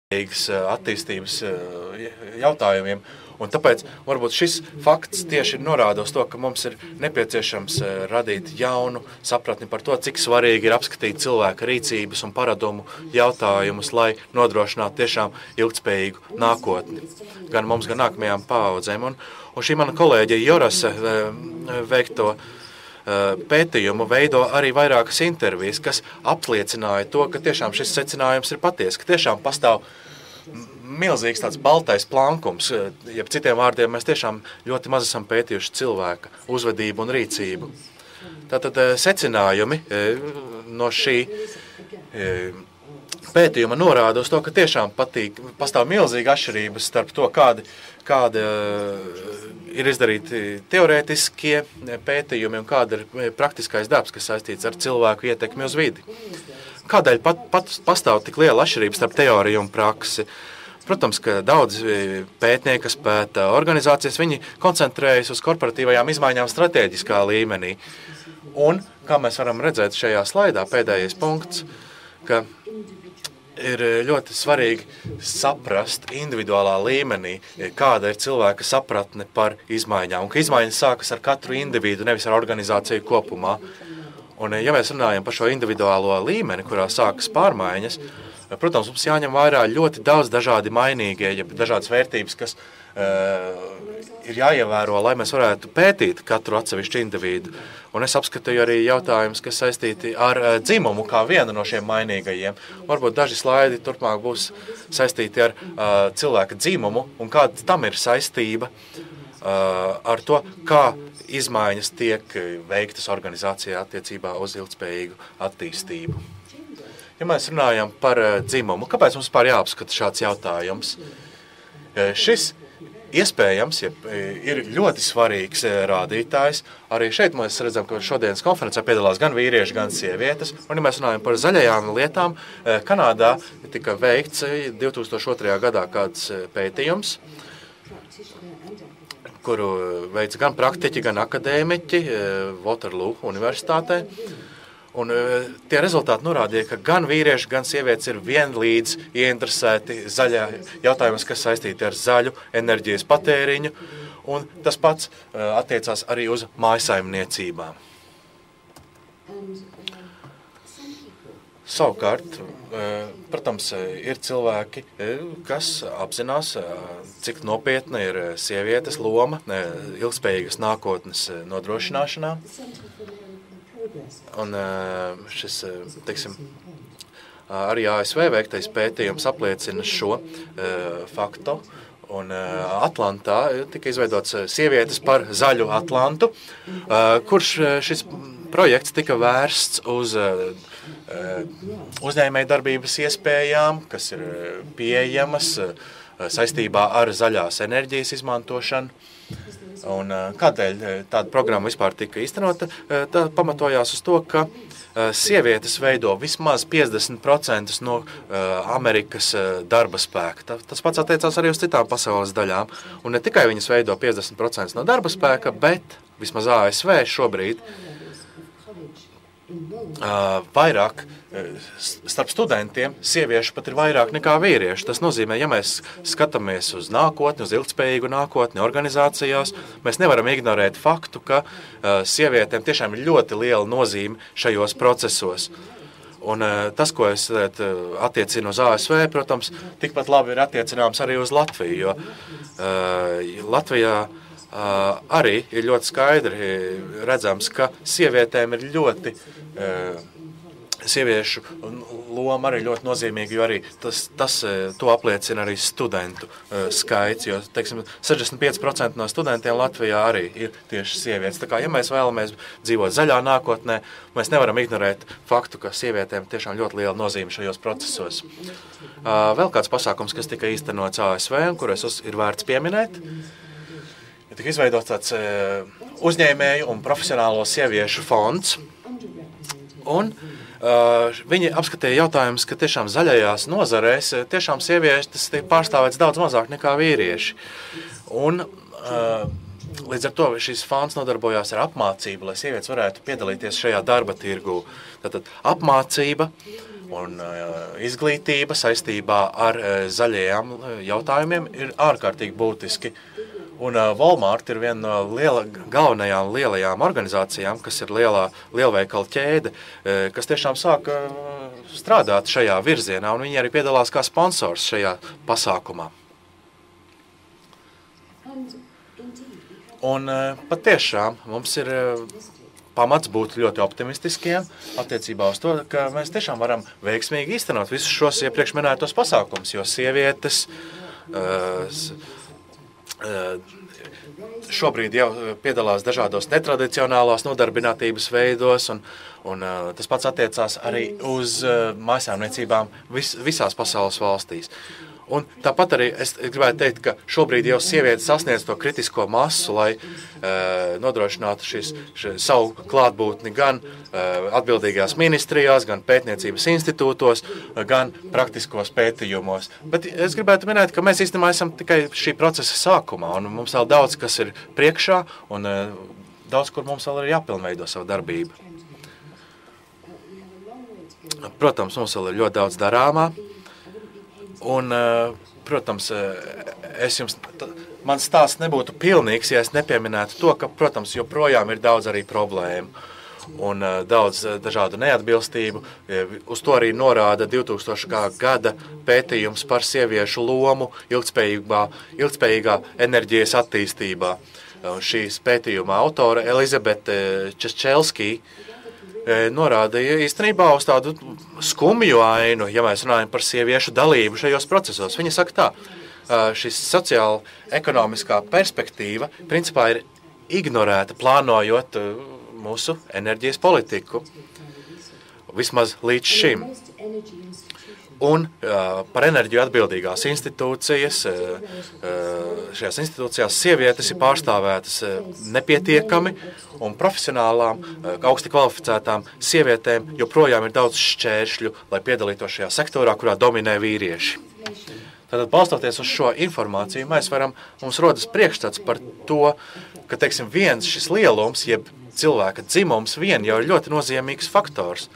attīstības jautājumiem. Un tāpēc varbūt šis fakts tieši norāda uz to, ka mums ir nepieciešams radīt jaunu sapratni par to, cik svarīgi ir apskatīt cilvēka rīcības un paradumu jautājumus, lai nodrošinātu tiešām ilgtspējīgu nākotni gan mums, gan nākamajām paaudzēm. Un šī mana kolēģe Jorase veikto pētījumu veido arī vairākas intervijas, kas apliecināja to, ka tiešām šis secinājums ir patiesa, ka tiešām pastāv milzīgs tāds baltais plankums, ja citiem vārdiem mēs tiešām ļoti maz esam pētījuši cilvēka uzvedību un rīcību. Tātad secinājumi no šī pētījuma norāda uz to, ka tiešām pastāv milzīga atšķirības starp to, kāda ir izdarīti teorētiskie pētījumi un kāda ir praktiskais darbs, kas saistīts ar cilvēku ietekmi uz vidi. Kādēļ pastāv tik liela atšķirība starp teoriju un praksi? Protams, ka daudz pētnieki, kas pēta organizācijas, viņi koncentrējas uz korporatīvajām izmaiņām stratēģiskā līmenī. Un, kā mēs varam redzēt šajā slaidā, pēdējais punkts, ka ir ļoti svarīgi saprast individuālā līmenī, kāda ir cilvēka sapratne par izmaiņām. Un ka izmaiņas sākas ar katru individu, nevis ar organizāciju kopumā. Un, ja mēs runājam par šo individuālo līmeni, kurā sākas pārmaiņas, protams, mums jāņem vērā ļoti daudz dažādi mainīgie, ja dažādas vērtības, kas ir jāievēro, lai mēs varētu pētīt katru atsevišķu individu. Un es apskatīju arī jautājumus, kas saistīti ar dzimumu kā vienu no šiem mainīgajiem. Varbūt daži slaidi turpmāk būs saistīti ar cilvēka dzimumu un kāda tam ir saistība ar to, kā izmaiņas tiek veiktas organizācijā attiecībā uz ilgtspējīgu attīstību. Ja mēs runājam par dzimumu, kāpēc mums pār jāapskata šāds jautājums? Šis iespējams ir ļoti svarīgs rādītājs. Arī šeit mēs redzam, ka šodienas konferencē piedalās gan vīrieši, gan sievietes. Un, ja mēs runājam par zaļajām lietām, Kanādā tika veikts 2002. gadā kāds pētījums, kuru veica gan praktiķi, gan akadēmiķi Waterloo universitātē. Un tie rezultāti norādīja, ka gan vīrieši, gan sievietes ir vienlīdz ieinteresēti zaļā jautājumus, kas saistīti ar zaļu enerģijas patēriņu, un tas pats attiecās arī uz mājsaimniecībām. Savukārt, protams, ir cilvēki, kas apzinās, cik nopietna ir sievietes loma ilgspējīgas nākotnes nodrošināšanā. Un šis, teiksim, arī ASV veiktais pētījums apliecina šo faktu. Un Atlantā tika izveidots sievietes par zaļu Atlantu, kurš šis projekts tika vērsts uz uzņēmējdarbības iespējām, kas ir pieejamas saistībā ar zaļās enerģijas izmantošanu. Un kādēļ tāda programma vispār tika īstenota? Tā pamatojās uz to, ka sievietes veido vismaz 50% no Amerikas darba spēka. Tas pats attiecās arī uz citām pasaules daļām. Un ne tikai viņas veido 50% no darba spēka, bet vismaz ASV šobrīd vairāk starp studentiem sieviešu pat ir vairāk nekā vīrieši. Tas nozīmē, ja mēs skatāmies uz nākotni, uz ilgtspējīgu nākotni organizācijās, mēs nevaram ignorēt faktu, ka sievietēm tiešām ir ļoti liela nozīme šajos procesos. Un tas, ko es attiecinu uz ASV, protams, tikpat labi ir attiecināms arī uz Latviju, jo Latvijā arī ir ļoti skaidri redzams, ka sievietēm ir ļoti sieviešu loma arī ļoti nozīmīga, jo arī to apliecina arī studentu skaits, jo, teiksim, 65% no studentiem Latvijā arī ir tieši sievietes. Tā kā, ja mēs vēlamies dzīvot zaļā nākotnē, mēs nevaram ignorēt faktu, ka sievietēm tiešām ļoti liela nozīme šajos procesos. Vēl kāds pasākums, kas tika īstenots ASV, un kuras ir vērts pieminēt, tika izveidots tāds uzņēmēju un profesionālo sieviešu fonds, un viņi apskatīja jautājumus, ka tiešām zaļajās nozarēs tiešām sievietes tiek pārstāvēts daudz mazāk nekā vīrieši. Un līdz ar to šis fonds nodarbojās ar apmācību, lai sievietes varētu piedalīties šajā darba tirgū. Tātad apmācība Un izglītība saistībā ar zaļajām jautājumiem ir ārkārtīgi būtiski. Un Walmart ir viena no galvenajām lielajām organizācijām, kas ir lielveikalu ķēde, kas tiešām sāk strādāt šajā virzienā, un viņi arī piedalās kā sponsors šajā pasākumā. Un patiešām mums ir pamats būt ļoti optimistiskiem attiecībā uz to, ka mēs tiešām varam veiksmīgi īstenot visus šos iepriekš minētos pasākumus, jo sievietes šobrīd jau piedalās dažādos netradicionālās nodarbinātības veidos, un tas pats attiecās arī uz mājsaimniecībām visās pasaules valstīs. Un tāpat arī es gribētu teikt, ka šobrīd jau sievietes sasniedz to kritisko masu, lai nodrošinātu savu klātbūtni gan atbildīgās ministrijās, gan pētniecības institūtos, gan praktiskos pētījumos. Bet es gribētu minēt, ka mēs īstenībā esam tikai šī procesa sākumā, un mums vēl daudz, kas ir priekšā, un daudz, kur mums vēl ir jāpilnveido savu darbību. Protams, mums vēl ir ļoti daudz darāmā. Un, protams, mans stāsts nebūtu pilnīgs, ja es nepieminētu to, ka, protams, joprojām ir daudz arī problēmu un daudz dažādu neatbilstību. Uz to arī norāda 2000. Gada pētījums par sieviešu lomu ilgtspējīgā enerģijas attīstībā. Šīs pētījuma autore Elizabete Češčelskī norādīja īstenībā uz tādu skumju ainu, ja mēs runājam par sieviešu dalību šajos procesos. Viņa saka tā, šis sociāla-ekonomiskā perspektīva principā ir ignorēta, plānojot mūsu enerģijas politiku, vismaz līdz šim. Un par enerģiju atbildīgās institūcijas, šajās institūcijās sievietes ir pārstāvētas nepietiekami, un profesionālām, augsti kvalificētām sievietēm joprojām ir daudz šķēršļu, lai piedalītos šajā sektorā, kurā dominē vīrieši. Tātad, balstoties uz šo informāciju, mums rodas priekšstats par to, ka, teiksim, viens šis lielums, jeb cilvēka dzimums vien jau ir ļoti nozīmīgs faktors.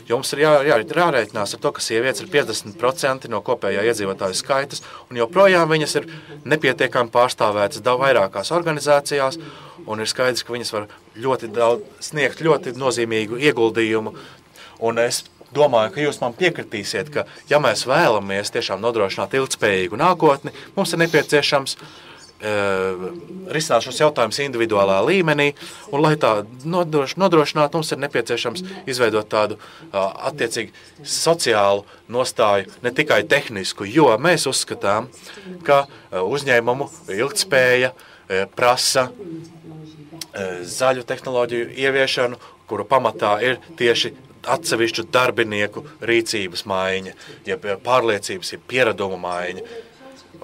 Jo mums ir jārēķinās ar to, ka sievietes ir 50% no kopējā iedzīvotāju skaitas, un joprojām viņas ir nepietiekami pārstāvētas vairākās organizācijās, un ir skaidrs, ka viņas var sniegt ļoti nozīmīgu ieguldījumu. Un es domāju, ka jūs man piekritīsiet, ka ja mēs vēlamies tiešām nodrošināt ilgtspējīgu nākotni, mums ir nepieciešams risināt šos jautājumus individuālā līmenī, un lai tā nodrošinātu, mums ir nepieciešams izveidot tādu attiecīgi sociālu nostāju, ne tikai tehnisku, jo mēs uzskatām, ka uzņēmumu ilgtspēja prasa zaļu tehnoloģiju ieviešanu, kuru pamatā ir tieši atsevišķu darbinieku rīcības maiņa, ja pārliecības, ja piereduma maiņa.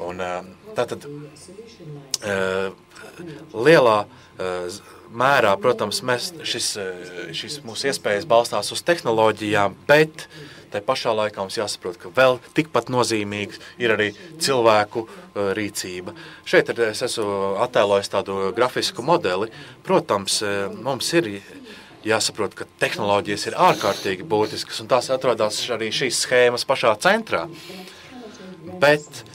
Un tātad lielā mērā, protams, šis mūsu iespējas balstās uz tehnoloģijām, bet tai pašā laikā mums jāsaprot, ka vēl tikpat nozīmīgs ir arī cilvēku rīcība. Šeit es esmu attēlojis tādu grafisku modeli. Protams, mums ir jāsaprot, ka tehnoloģijas ir ārkārtīgi būtiskas, un tās atrodas arī šīs schēmas pašā centrā. Bet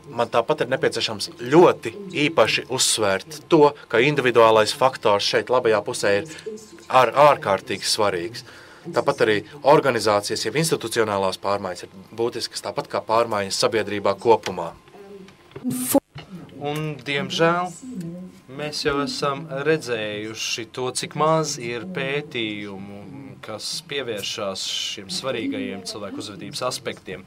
man tāpat ir nepieciešams ļoti īpaši uzsvērt to, ka individuālais faktors šeit labajā pusē ir ārkārtīgi svarīgs. Tāpat arī organizācijas, jau institucionālās pārmaiņas ir būtiskas, tāpat kā pārmaiņas sabiedrībā kopumā. Un, diemžēl, mēs jau esam redzējuši to, cik maz ir pētījumu, kas pievēršās šiem svarīgajiem cilvēku uzvedības aspektiem.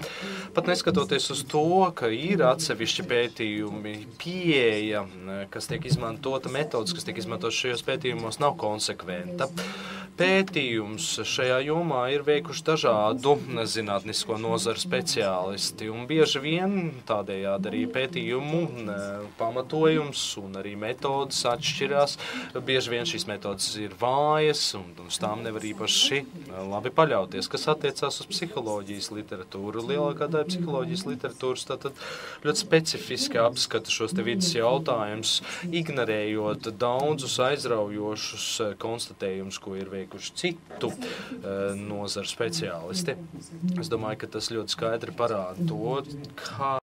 Pat neskatoties uz to, ka ir atsevišķi pētījumi, pieeja, kas tiek izmantota, metodas, kas tiek izmantotas šajos pētījumos, nav konsekventa. Pētījums šajā jomā ir veikuši dažādu zinātnisko nozaru speciālisti, un bieži vien tādējādi arī pētījumu pamatojums un arī metodas atšķirās. Bieži vien šīs metodas ir vājas, un uz tām nevar īpaši labi paļauties, kas attiecās uz psiholoģijas literatūru. Lielākā daļa psiholoģijas literatūras tātad ļoti specifiski apskata šos te vidas jautājumus, ignorējot daudzus aizraujošus konstatējumus, ko ir veikuši citu nozaru speciālisti. Es domāju, ka tas ļoti skaidri parāda to, kā